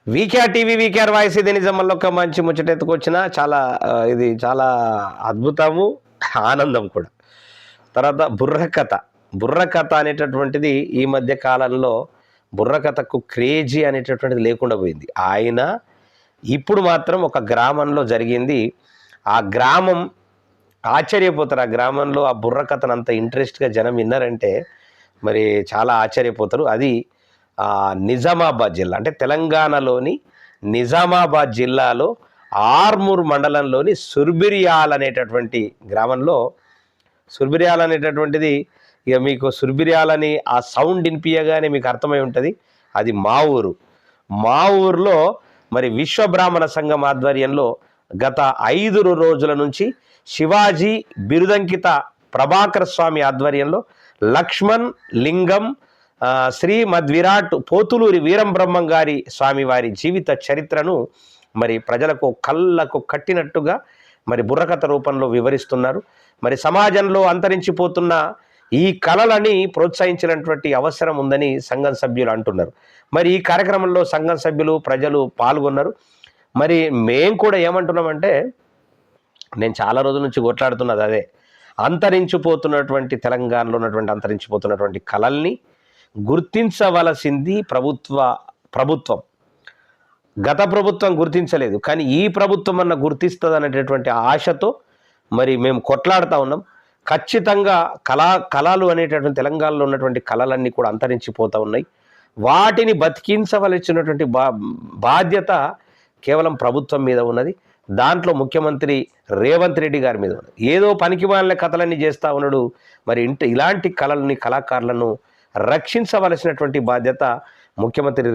VKR TV VKR voice ఇది నిజంలో ఒక మంచి ముచ్చటెత్తుకొచ్చిన ఇది చాలా అద్భుతము ఆనందం కూడా. తర్వాత బుర్రకథ అనేటటువంటిది ఈ మధ్య కాలంలో బుర్రకథకు క్రేజీ అనేటటువంటిది లేకుండా పోయింది. ఆయన ఇప్పుడు మాత్రం ఒక గ్రామంలో జరిగింది. ఆ గ్రామం ఆశ్చర్యపోతారు. ఆ గ్రామంలో ఆ బుర్రకథను అంత ఇంట్రెస్ట్గా జనం విన్నారంటే మరి చాలా ఆశ్చర్యపోతారు. అది నిజామాబాద్ జిల్లా, అంటే తెలంగాణలోని నిజామాబాద్ జిల్లాలో ఆర్మూర్ మండలంలోని సుర్బిరియాల్ అనేటటువంటి గ్రామంలో, సుర్బిరియాల్ అనేటటువంటిది ఇక మీకు సుర్బిరియాల్ అని ఆ సౌండ్ వినిపించగానే మీకు అర్థమై ఉంటుంది, అది మా ఊరిలో మరి విశ్వబ్రాహ్మణ సంఘం ఆధ్వర్యంలో గత 5 రోజుల నుంచి శివాజీ బిరుదంకిత ప్రభాకర్ స్వామి ఆధ్వర్యంలో లక్ష్మణ్ లింగం శ్రీ మద్విరాట్ పోతులూరి వీరం బ్రహ్మం గారి స్వామి వారి జీవిత చరిత్రను మరి ప్రజలకు కళ్ళకు కట్టినట్టుగా మరి బుర్రకథ రూపంలో వివరిస్తున్నారు. మరి సమాజంలో అంతరించిపోతున్న ఈ కళలని ప్రోత్సహించినటువంటి అవసరం ఉందని సంఘం సభ్యులు అంటున్నారు. మరి ఈ కార్యక్రమంలో సంఘం సభ్యులు ప్రజలు పాల్గొన్నారు. మరి మేము కూడా ఏమంటున్నామంటే, నేను చాలా రోజుల నుంచి కొట్లాడుతున్నది అదే, తెలంగాణలో ఉన్నటువంటి అంతరించిపోతున్నటువంటి కళల్ని గుర్తించవలసింది ప్రభుత్వం. గత ప్రభుత్వం గుర్తించలేదు, కానీ ఈ ప్రభుత్వం అన్న గుర్తిస్తుంది అనేటటువంటి ఆశతో మరి మేము కొట్లాడుతూ ఉన్నాం. ఖచ్చితంగా కళలు అనేటటువంటి తెలంగాణలో ఉన్నటువంటి కళలన్నీ కూడా అంతరించిపోతూ ఉన్నాయి. వాటిని బతికించవలసినటువంటి బాధ్యత కేవలం ప్రభుత్వం మీద ఉన్నది. దాంట్లో ముఖ్యమంత్రి రేవంత్ రెడ్డి గారి మీద ఉన్నది. ఏదో పనికిమాలిన కథలన్నీ చేస్తూ ఉన్నాడు. మరి ఇలాంటి కళలని, కళాకారులను రక్షించవలసినటువంటి బాధ్యత ముఖ్యమంత్రి